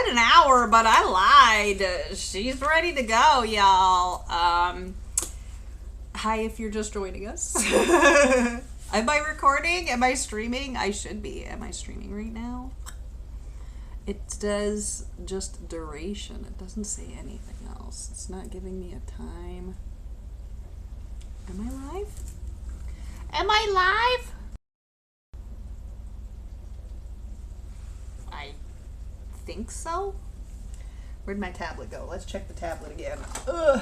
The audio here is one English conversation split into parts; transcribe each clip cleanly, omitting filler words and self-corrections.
an hour, but I lied. She's ready to go, y'all. Hi, if you're just joining us. Am I recording? Am I streaming? I should be. Am I streaming right now? It does just duration. It doesn't say anything else. It's not giving me a time. Am I live? Am I live? I think so. Where'd my tablet go? Let's check the tablet again. Ugh.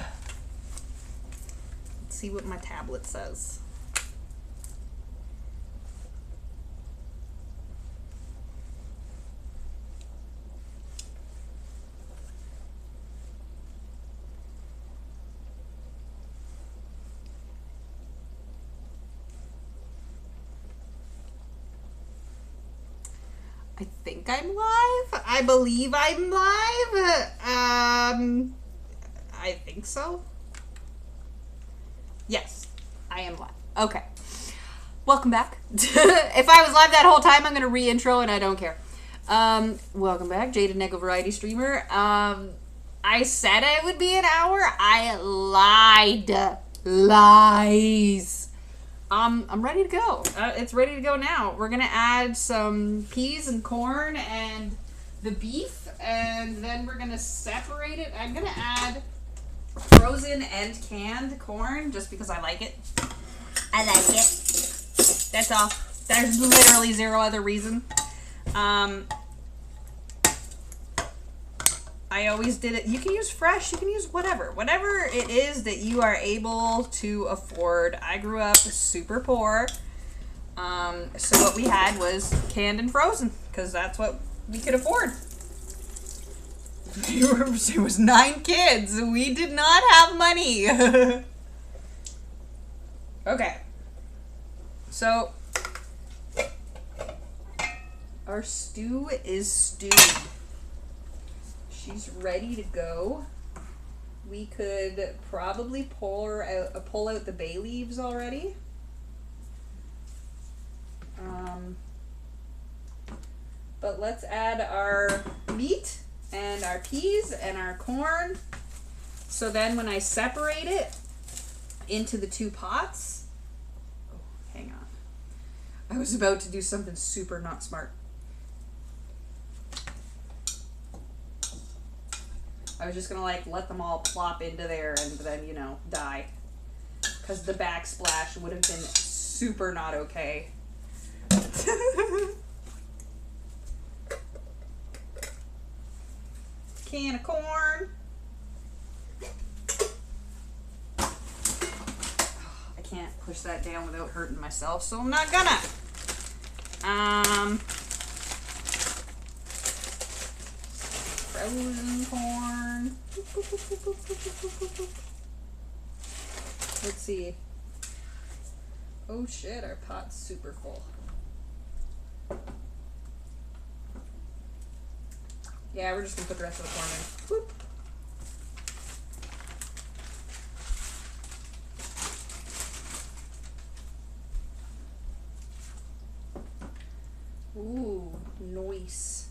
Let's see what my tablet says. I think I'm live. I believe I'm live. I think so. Yes, I am live. Okay. Welcome back. If I was live that whole time, I'm going to re-intro and I don't care. Welcome back, Jaded Nego Variety Streamer. I said it would be an hour. I lied. Lies. I'm ready to go. It's ready to go now. We're gonna add some peas and corn and the beef, and then we're gonna separate it. I'm gonna add frozen and canned corn just because I like it. I like it. That's all. There's literally zero other reason. I always did it. You can use fresh, you can use whatever it is that you are able to afford. I grew up super poor. So what we had was canned and frozen because that's what we could afford. It was 9 kids. We did not have money. Okay. So our stew is stewed. She's ready to go. We could probably pull out the bay leaves already. But let's add our meat and our peas and our corn. So then when I separate it into the 2 pots, oh, hang on. I was about to do something super not smart. I was just gonna let them all plop into there and then, die. Because the backsplash would have been super not okay. Can of corn. I can't push that down without hurting myself, so I'm not gonna. Frozen corn. Let's see. Oh shit, our pot's super full. Yeah, we're just gonna put the rest of the corn in. Whoop. Ooh, nice.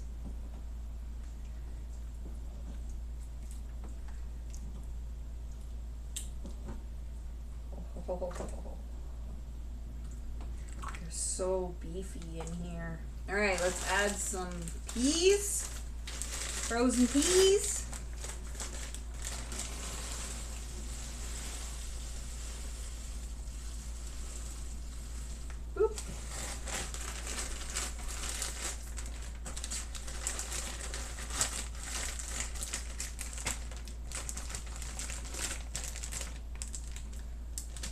They're so beefy in here. All right, let's add some peas, frozen peas. Oop.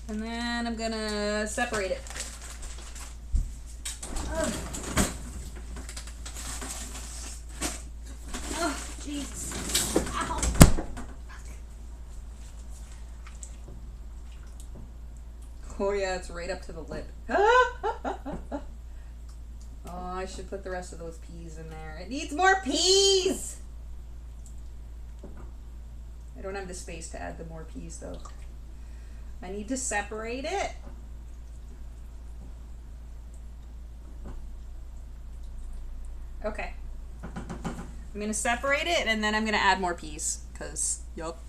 And then I'm gonna separate it. Oh, jeez. Ow. Oh yeah, it's right up to the lip. Oh, I should put the rest of those peas in there. It needs more peas! I don't have the space to add the more peas though. I need to separate it. Okay. I'm gonna separate it and then I'm gonna add more peas, cause yup.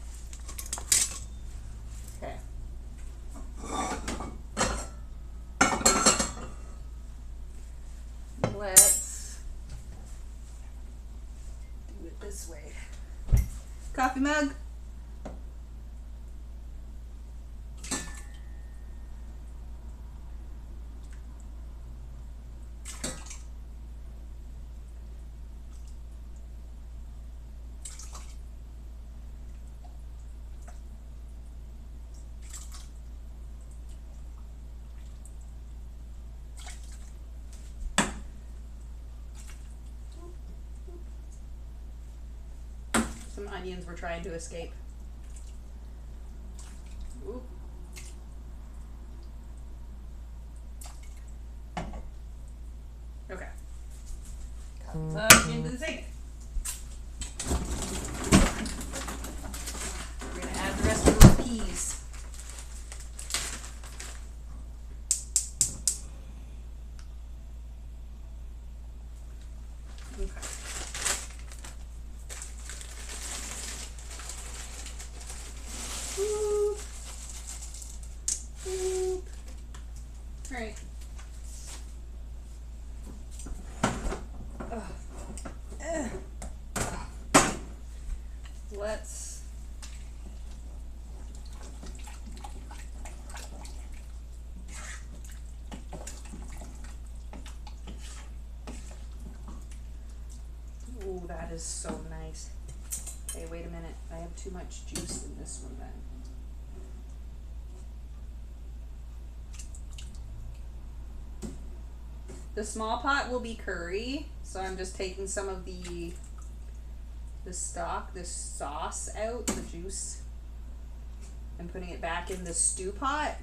Okay. Let's do it this way. Coffee mug. Some onions were trying to escape. Ooh. Okay. Cut into the sink. We're gonna add the rest of those peas. Okay. Alright. Let's ooh, that is so nice. Okay, wait a minute. I have too much juice in this one then. The small pot will be curry, so I'm just taking some of the stock, this sauce out, the juice, and putting it back in the stew pot.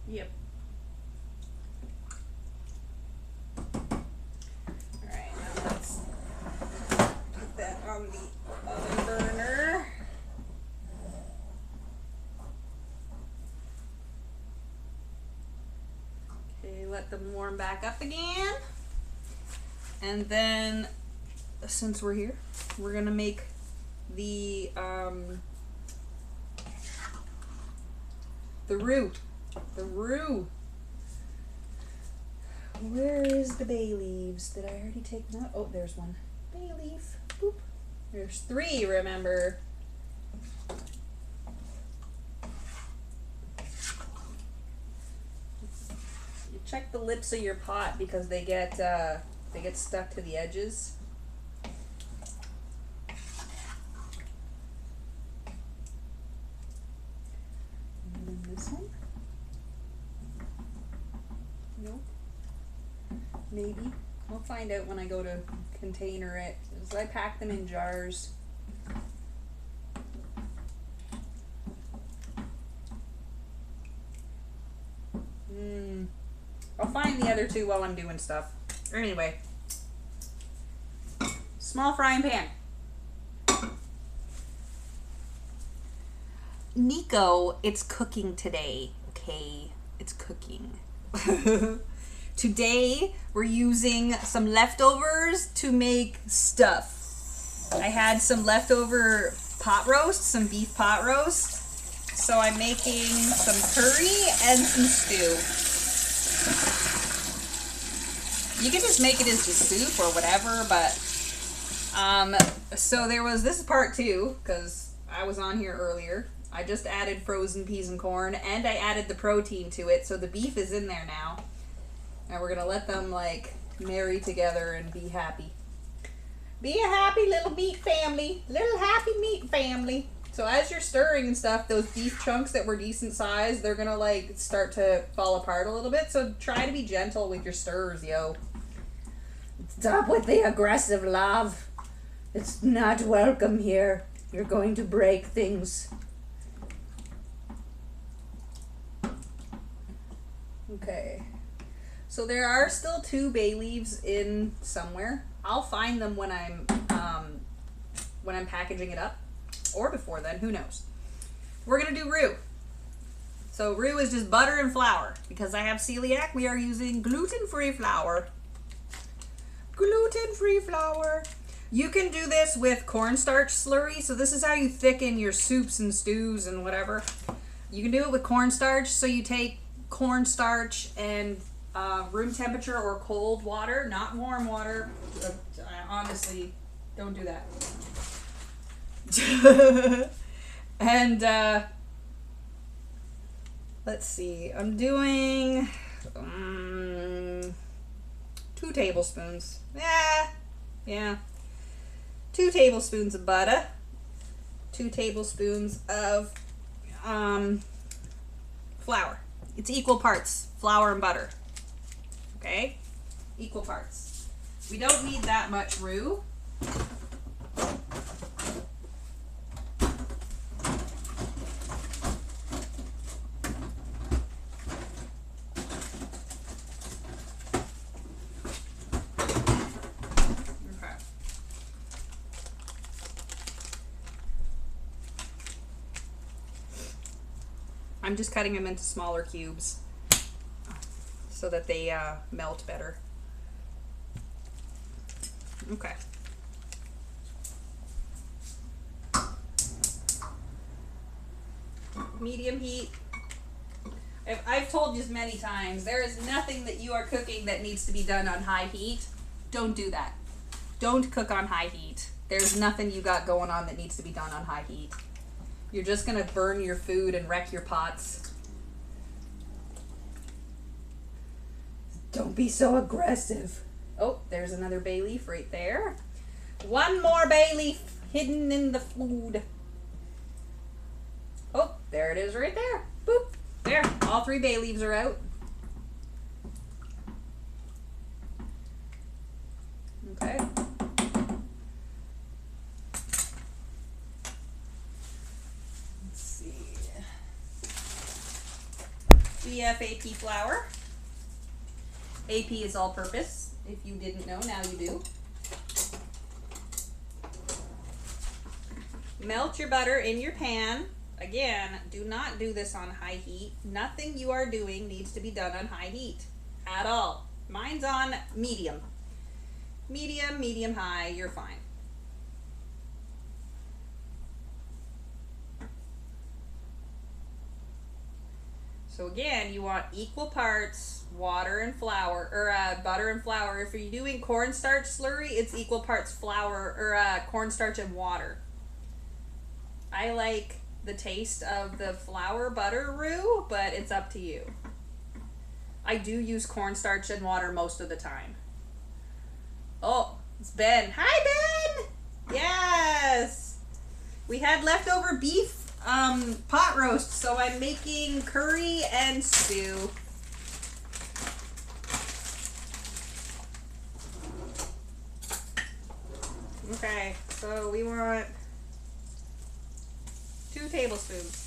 Yep. Alright, now let's put that on the oven burner. Okay, let them warm back up again. And then, since we're here, we're gonna make the roux. The roux. Where is the bay leaves? Did I already take them out? Oh, there's one. Bay leaf. Boop. There's 3, remember. You check the lips of your pot because they get stuck to the edges. And then this one. Nope. Maybe. I'll find out when I go to container it. As I pack them in jars. I'll find the other 2 while I'm doing stuff. Anyway. Small frying pan. Nico, it's cooking today. Okay? It's cooking. Today, we're using some leftovers to make stuff. I had some leftover pot roast, some beef pot roast. So I'm making some curry and some stew. You can just make it into soup or whatever, but so this is part 2, because I was on here earlier. I just added frozen peas and corn, and I added the protein to it, so the beef is in there now. And we're gonna let them like marry together and be happy. Be a happy little meat family. Little happy meat family. So as you're stirring and stuff, those beef chunks that were decent size, they're gonna like start to fall apart a little bit. So try to be gentle with your stirs, yo. Stop with the aggressive love. It's not welcome here. You're going to break things. Okay. So there are still 2 bay leaves in somewhere. I'll find them when I'm packaging it up. or before then, who knows. We're gonna do roux. So roux is just butter and flour. Because I have celiac, we are using gluten-free flour. Gluten-free flour. You can do this with cornstarch slurry. So this is how you thicken your soups and stews and whatever. You can do it with cornstarch. So you take cornstarch and room temperature or cold water, not warm water. Honestly, don't do that. And let's see, I'm doing 2 tablespoons. Yeah. 2 tablespoons of butter, 2 tablespoons of flour. It's equal parts flour and butter. Okay? Equal parts. We don't need that much roux. I'm just cutting them into smaller cubes so that they melt better. Okay. Medium heat. I've told you many times, there is nothing that you are cooking that needs to be done on high heat. Don't do that. Don't cook on high heat. There's nothing you got going on that needs to be done on high heat. You're just gonna burn your food and wreck your pots. Don't be so aggressive. Oh, there's another bay leaf right there. One more bay leaf hidden in the food. Oh, there it is right there. Boop. There, all 3 bay leaves are out. Okay. Let's see. BFAP flour. AP is all purpose. If you didn't know, now you do. Melt your butter in your pan. Again, do not do this on high heat. Nothing you are doing needs to be done on high heat at all. Mine's on medium. Medium, high, you're fine. So again, you want equal parts water and flour, or butter and flour. If you're doing cornstarch slurry, it's equal parts flour, or cornstarch and water. I like the taste of the flour butter roux, but it's up to you. I do use cornstarch and water most of the time. Oh, it's Ben. Hi, Ben! Yes! We had leftover beef pot roast, so I'm making curry and stew. Okay, so we want 2 tablespoons.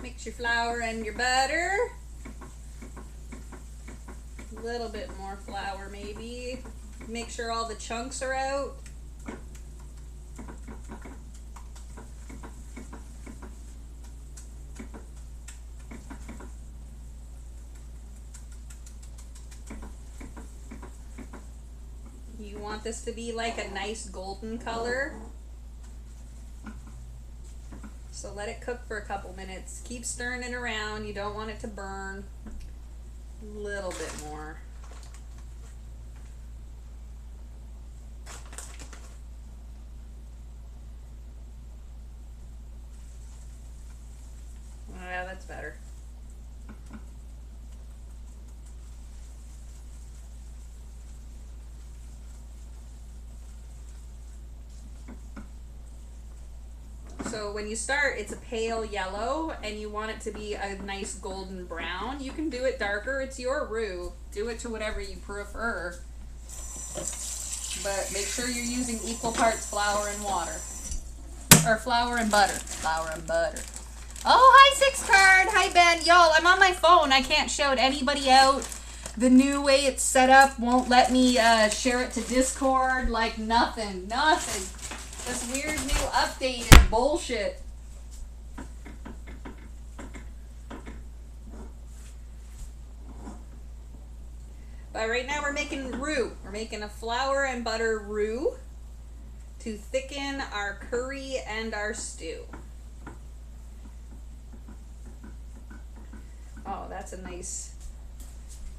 Mix your flour and your butter. A little bit more flour maybe. Make sure all the chunks are out. You want this to be like a nice golden color. So let it cook for a couple minutes. Keep stirring it around. You don't want it to burn. A little bit more. Oh, yeah, that's better. So when you start, it's a pale yellow, and you want it to be a nice golden brown. You can do it darker. It's your roux. Do it to whatever you prefer. But make sure you're using equal parts flour and water. Or flour and butter. Flour and butter. Oh, hi, 6 card. Hi, Ben. Y'all, I'm on my phone. I can't shout anybody out. The new way it's set up won't let me share it to Discord. Like, nothing. Nothing. This weird new update is bullshit. But right now we're making roux. We're making a flour and butter roux to thicken our curry and our stew. Oh, that's a nice,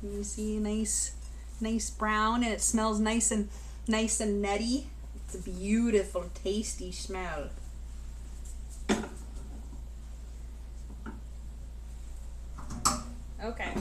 you see, nice brown, and it smells nice and nutty. It's a beautiful, tasty smell. Okay.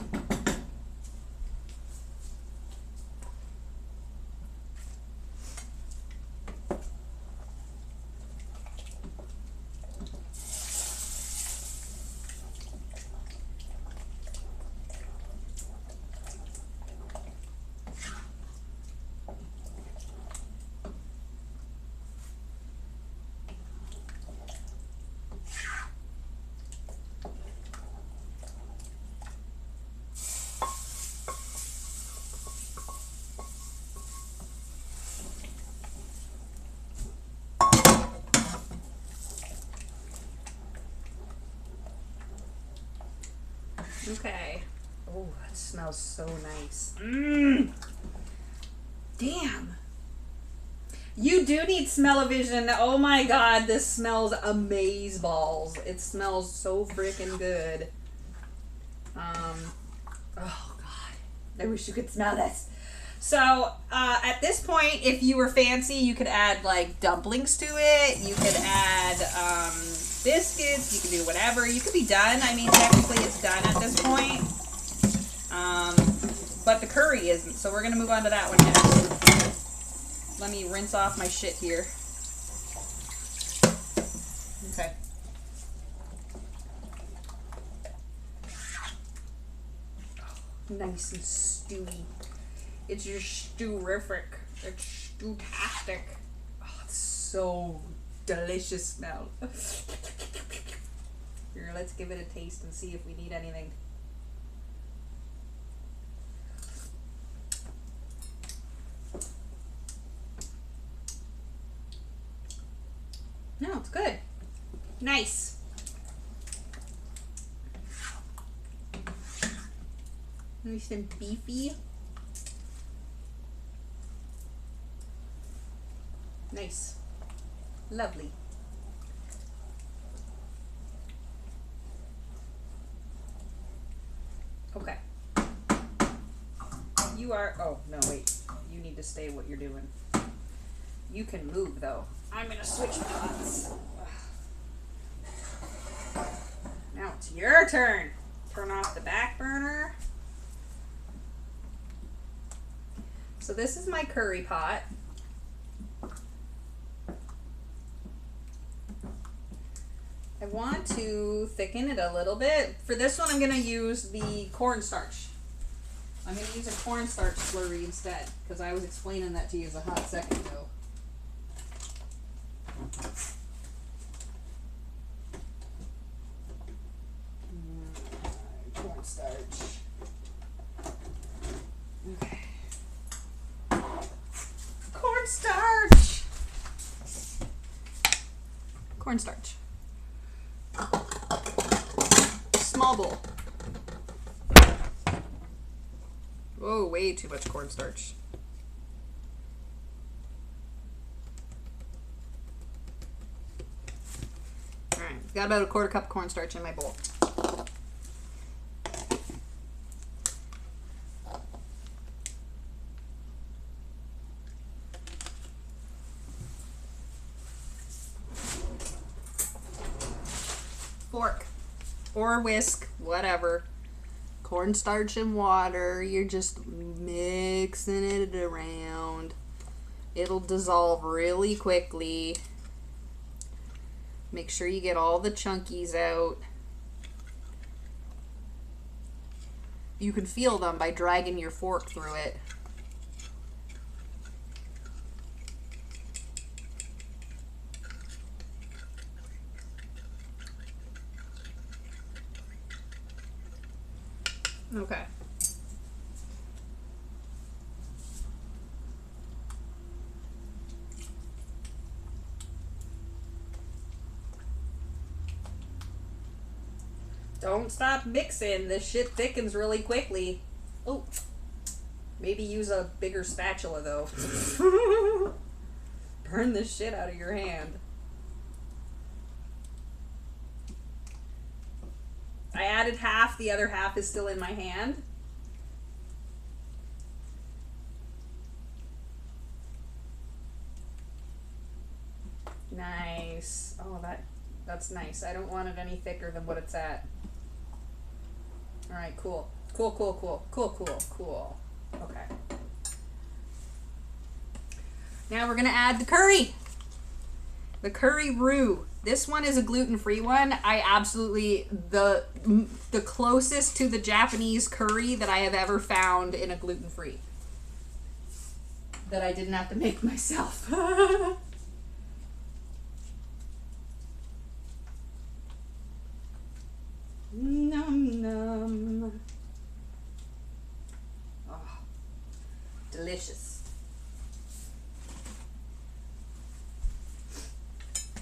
Okay. Oh, that smells so nice. Mmm. Damn. You do need smell-o-vision. Oh my god, this smells amazeballs. It smells so freaking good. Oh god. I wish you could smell this. So, at this point, if you were fancy, you could add, like, dumplings to it. You could add, biscuits. You could do whatever. You could be done. I mean, technically it's done at this point. But the curry isn't, so we're going to move on to that one next. Let me rinse off my shit here. Okay. Nice and stewy. It's your stew-rific. It's stew-tastic. Oh, it's so delicious smell. Here, let's give it a taste and see if we need anything. No, it's good. Nice. Nice and beefy. Nice. Lovely. Okay. You are, oh, no, wait. You need to stay what you're doing. You can move, though. I'm going to switch pots. Now it's your turn. Turn off the back burner. So this is my curry pot. I want to thicken it a little bit. For this one, I'm going to use the cornstarch. I'm going to use a cornstarch slurry instead, because I was explaining that to you a hot second ago. Cornstarch. Okay. Cornstarch! Cornstarch. Small bowl. Whoa, way too much cornstarch. Alright, got about a 1/4 cup cornstarch in my bowl. Fork or whisk, whatever. Cornstarch and water, you're just mixing it around. It'll dissolve really quickly. Make sure you get all the chunkies out. You can feel them by dragging your fork through it. Okay. Don't stop mixing. This shit thickens really quickly. Oh. Maybe use a bigger spatula, though. Burn the shit out of your hand. I added half. The other half is still in my hand. Nice. Oh, that's nice. I don't want it any thicker than what it's at. All right, cool. Cool, cool, cool. Cool, cool, cool. Okay. Now we're going to add the curry. The curry roux. This one is a gluten-free one. I absolutely, the closest to the Japanese curry that I have ever found in a gluten-free. That I didn't have to make myself. Num num. Oh, delicious.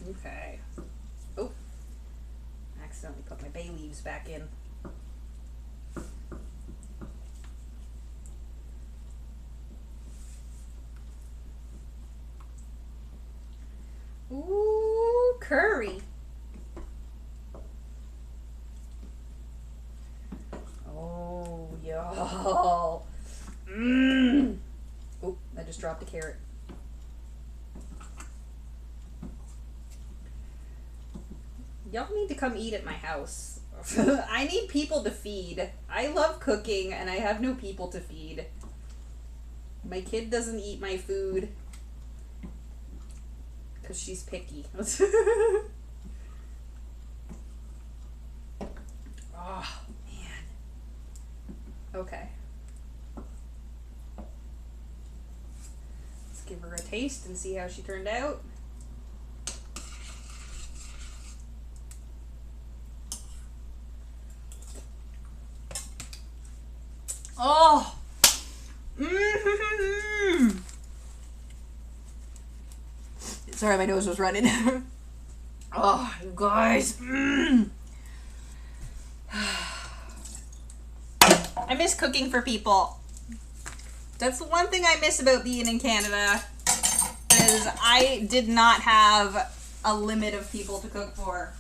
Okay. Oh, accidentally put my bay leaves back in. Ooh, curry. Oh, y'all. Mmm. Oh, I just dropped a carrot. Y'all need to come eat at my house. I need people to feed. I love cooking and I have no people to feed. My kid doesn't eat my food because she's picky. Oh, man. Okay. Let's give her a taste and see how she turned out. Oh! Mm-hmm. Sorry, my nose was running. Oh, you guys. Mm. I miss cooking for people. That's the one thing I miss about being in Canada, is I did not have a limit of people to cook for.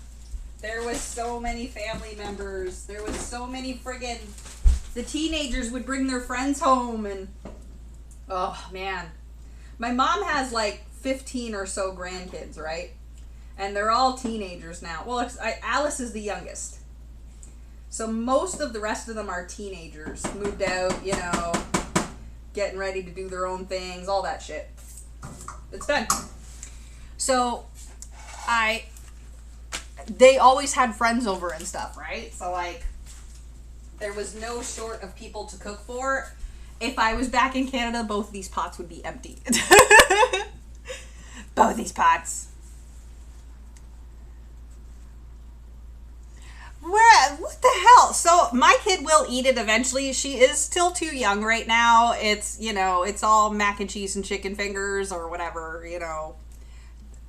There was so many family members. There was so many friggin'... The teenagers would bring their friends home and... Oh, man. My mom has like 15 or so grandkids, right? And they're all teenagers now. Well, Alice is the youngest. So most of the rest of them are teenagers. Moved out, you know, getting ready to do their own things, all that shit. It's done. So, they always had friends over and stuff, right? So, like... There was no short of people to cook for. If I was back in Canada, both of these pots would be empty. Both these pots. What the hell? So my kid will eat it eventually. She is still too young right now. It's, you know, it's all mac and cheese and chicken fingers or whatever, you know.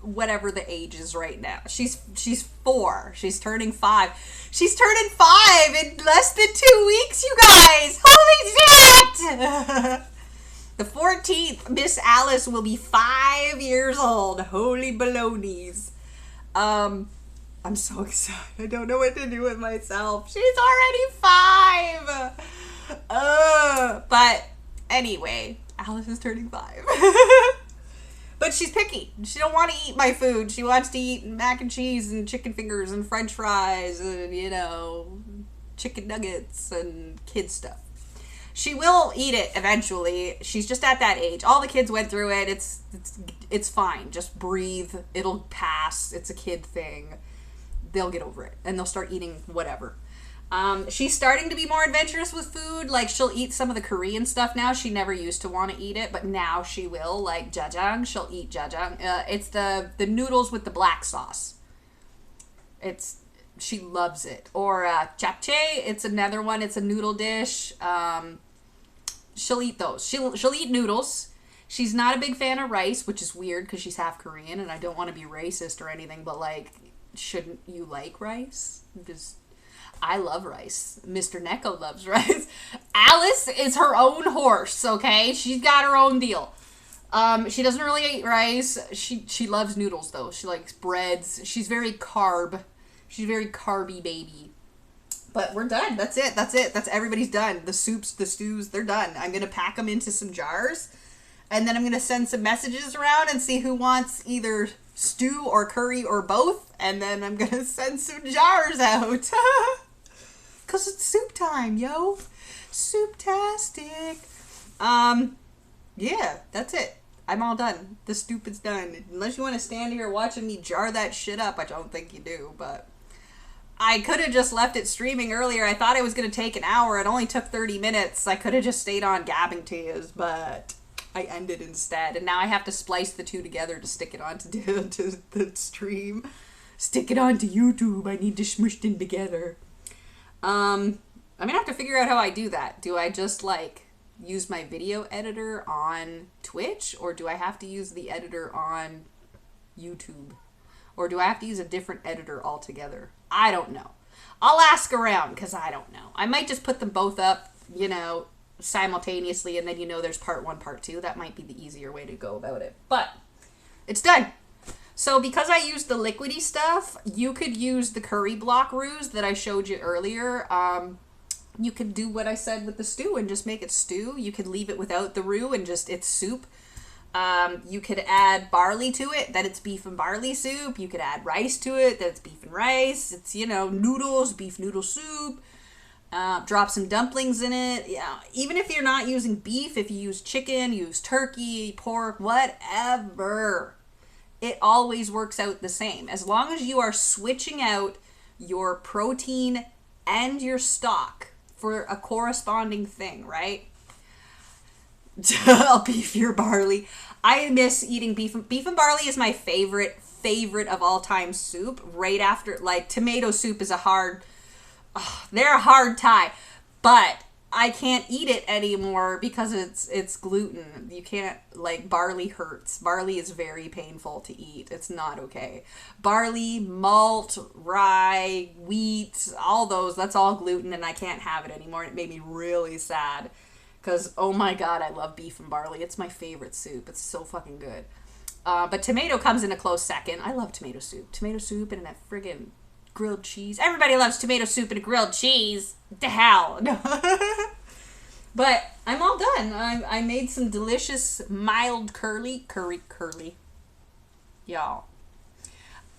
Whatever the age is right now. She's 4. She's turning 5. She's turning 5 in less than 2 weeks, you guys! Holy shit! The 14th, Miss Alice will be 5 years old. Holy balonies. I'm so excited. I don't know what to do with myself. She's already 5! But anyway, Alice is turning 5. But she's picky. She don't want to eat my food. She wants to eat mac and cheese and chicken fingers and french fries and, you know, chicken nuggets and kid stuff. She will eat it eventually. She's just at that age. All the kids went through it. It's fine. Just breathe. It'll pass. It's a kid thing. They'll get over it. And they'll start eating whatever. She's starting to be more adventurous with food. Like, she'll eat some of the Korean stuff now. She never used to want to eat it, but now she will. Like, jajang, she'll eat jajang. It's the noodles with the black sauce. She loves it. Or japchae, it's another one. It's a noodle dish. She'll eat those. She'll eat noodles. She's not a big fan of rice, which is weird because she's half Korean, and I don't want to be racist or anything, but like, shouldn't you like rice? I love rice. Mr. Neko loves rice. Alice is her own horse, okay? She's got her own deal. She doesn't really eat rice. She loves noodles, though. She likes breads. She's very carb. She's a very carby baby. But we're done. That's it. That's everybody's done. The soups, the stews, they're done. I'm going to pack them into some jars. And then I'm going to send some messages around and see who wants either stew or curry or both. And then I'm going to send some jars out. Because it's soup time, yo. Soup-tastic. Yeah, that's it. I'm all done. The stupid's done. Unless you want to stand here watching me jar that shit up, I don't think you do, but I could have just left it streaming earlier. I thought it was going to take an hour. It only took 30 minutes. I could have just stayed on gabbing to yous, but I ended instead. And now I have to splice the two together to stick it onto to the stream. Stick it onto YouTube. I need to smush them together. I'm going to have to figure out how I do that. Do I just, like, use my video editor on Twitch, or do I have to use the editor on YouTube? Or do I have to use a different editor altogether? I don't know. I'll ask around, because I don't know. I might just put them both up, you know, simultaneously, and then you know there's part 1, part 2. That might be the easier way to go about it. But it's done. So because I used the liquidy stuff, you could use the curry block ruse that I showed you earlier. You could do what I said with the stew and just make it stew. You could leave it without the roux and just, it's soup. You could add barley to it, that it's beef and barley soup. You could add rice to it, that it's beef and rice. It's, you know, noodles, beef noodle soup. Drop some dumplings in it. Yeah, even if you're not using beef, if you use chicken, use turkey, pork, whatever, it always works out the same. As long as you are switching out your protein and your stock for a corresponding thing, right? Beef your barley. I miss eating beef. Beef and barley is my favorite of all time soup. Right after, like, tomato soup is they're a hard tie, but I can't eat it anymore because it's gluten. You can't, like, barley hurts. Barley is very painful to eat. It's not okay. Barley, malt, rye, wheat, all those, that's all gluten, and I can't have it anymore. It made me really sad because, oh my God, I love beef and barley. It's my favorite soup. It's so fucking good. But tomato comes in a close second. I love tomato soup. Tomato soup and that friggin' grilled cheese. Everybody loves tomato soup and a grilled cheese. The hell. But I'm all done. I made some delicious mild curry. Y'all.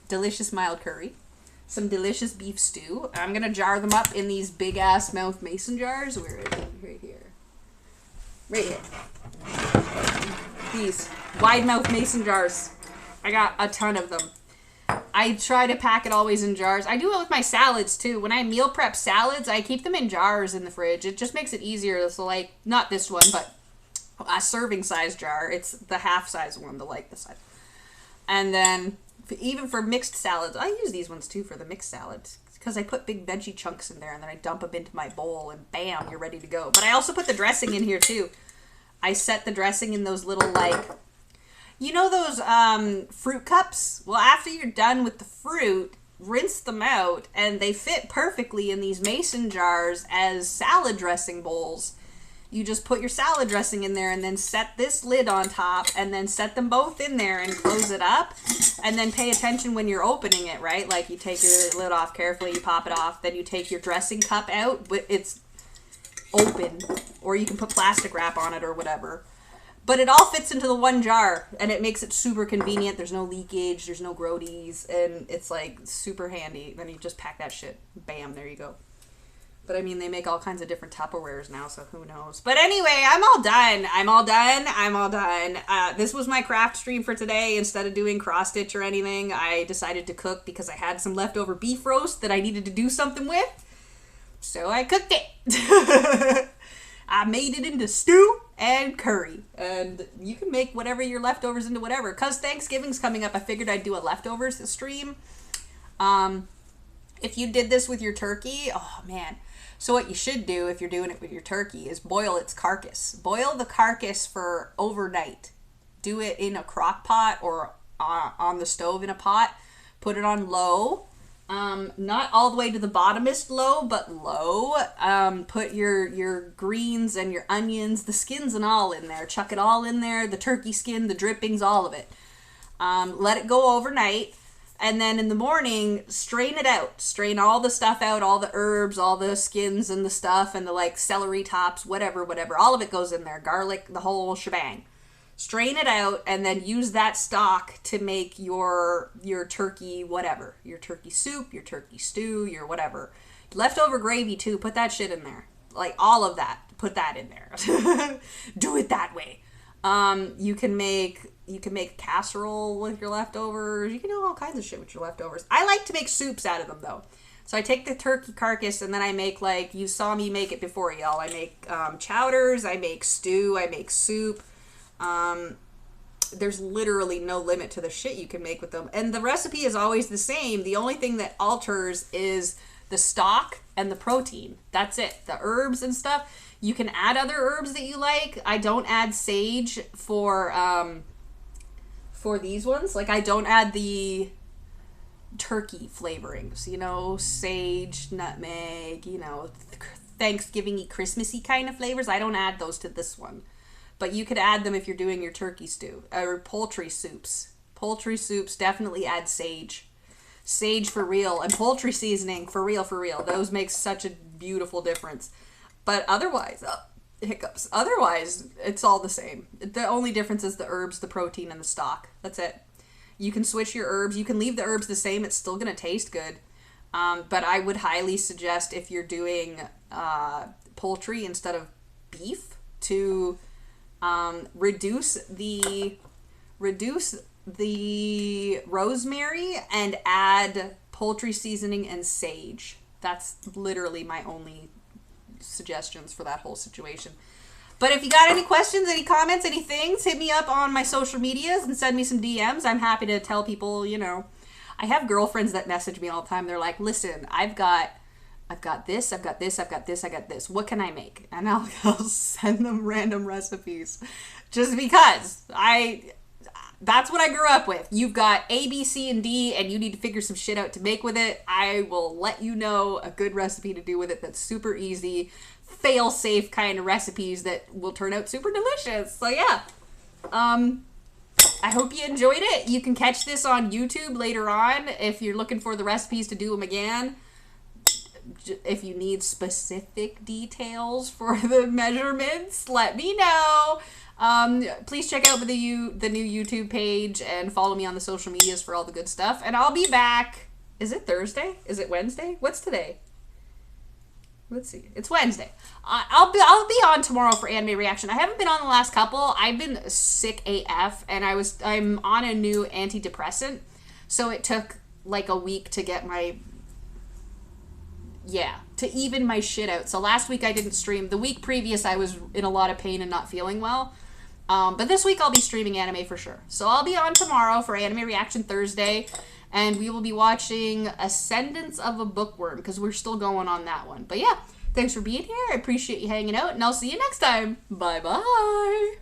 Delicious mild curry. Some delicious beef stew. I'm going to jar them up in these big ass mouth mason jars. Where is it? Right here. Right here. These wide mouth mason jars. I got a ton of them. I try to pack it always in jars. I do it with my salads too. When I meal prep salads, I keep them in jars in the fridge. It just makes it easier. So, like, not this one, but a serving size jar. It's the half size one, the like the size. And then even for mixed salads, I use these ones too for the mixed salads because I put big veggie chunks in there and then I dump them into my bowl and bam, you're ready to go. But I also put the dressing in here too. I set the dressing in those little, like, you know those fruit cups? Well, after you're done with the fruit, rinse them out, and they fit perfectly in these mason jars as salad dressing bowls. You just put your salad dressing in there and then set this lid on top and then set them both in there and close it up. And then pay attention when you're opening it, right? Like, you take your lid off carefully, you pop it off, then you take your dressing cup out, but it's open. Or you can put plastic wrap on it or whatever. But it all fits into the one jar, and it makes it super convenient. There's no leakage, there's no grodies, and it's, like, super handy. Then you just pack that shit. Bam, there you go. But, I mean, they make all kinds of different Tupperwares now, so who knows. But anyway, I'm all done. This was my craft stream for today. Instead of doing cross-stitch or anything, I decided to cook because I had some leftover beef roast that I needed to do something with. So I cooked it. I made it into stew and curry. And you can make whatever your leftovers into whatever. Because Thanksgiving's coming up, I figured I'd do a leftovers stream. If you did this with your turkey, oh man. So what you should do if you're doing it with your turkey is boil its carcass. Boil the carcass for overnight. Do it in a crock pot or on the stove in a pot. Put it on low. Not all the way to the bottomest low, but low. Put your greens and your onions, the skins and all in there. Chuck it all in there. The turkey skin, the drippings, all of it. Let it go overnight. And then in the morning, strain it out. Strain all the stuff out, all the herbs, all the skins and the stuff, and the like celery tops, whatever. All of it goes in there. Garlic, the whole shebang. Strain it out, and then use that stock to make your turkey whatever. Your turkey soup, your turkey stew, your whatever. Leftover gravy too, put that shit in there. Like all of that, put that in there. Do it that way. You can make a casserole with your leftovers. You can do all kinds of shit with your leftovers. I like to make soups out of them though. So I take the turkey carcass and then I make, like, you saw me make it before, y'all. I make chowders, I make stew, I make soup. There's literally no limit to the shit you can make with them. And the recipe is always the same. The only thing that alters is the stock and the protein. That's it. The herbs and stuff. You can add other herbs that you like. I don't add sage for these ones. Like, I don't add the turkey flavorings, you know, sage, nutmeg, you know, Thanksgiving-y, Christmassy kind of flavors. I don't add those to this one. But you could add them if you're doing your turkey stew or poultry soups. Poultry soups definitely add sage. Sage for real. And poultry seasoning for real, for real. Those make such a beautiful difference. But otherwise, hiccups. Otherwise, it's all the same. The only difference is the herbs, the protein, and the stock. That's it. You can switch your herbs. You can leave the herbs the same. It's still going to taste good. But I would highly suggest, if you're doing poultry instead of beef, to reduce the rosemary and add poultry seasoning and sage. That's literally my only suggestions for that whole situation. But if you got any questions, any comments, any things, hit me up on my social medias and send me some DMs. I'm happy to tell people, you know. I have girlfriends that message me all the time. They're like, listen, I've got this, I've got this, I've got this, I got this. What can I make? And I'll send them random recipes just because that's what I grew up with. You've got A, B, C, and D, and you need to figure some shit out to make with it. I will let you know a good recipe to do with it that's super easy, fail-safe kind of recipes that will turn out super delicious. So yeah, I hope you enjoyed it. You can catch this on YouTube later on if you're looking for the recipes to do them again. If you need specific details for the measurements, let me know. Please check out the new YouTube page and follow me on the social medias for all the good stuff. And I'll be back. Is it Thursday? Is it Wednesday? What's today? Let's see. It's Wednesday. I'll be on tomorrow for anime reaction. I haven't been on the last couple. I've been sick AF, and I'm on a new antidepressant, so it took like a week to get to even my shit out. So last week I didn't stream. The week previous I was in a lot of pain and not feeling well. But this week I'll be streaming anime for sure. So I'll be on tomorrow for Anime Reaction Thursday, and we will be watching Ascendance of a Bookworm, because we're still going on that one. But yeah, thanks for being here. I appreciate you hanging out, and I'll see you next time. Bye-bye.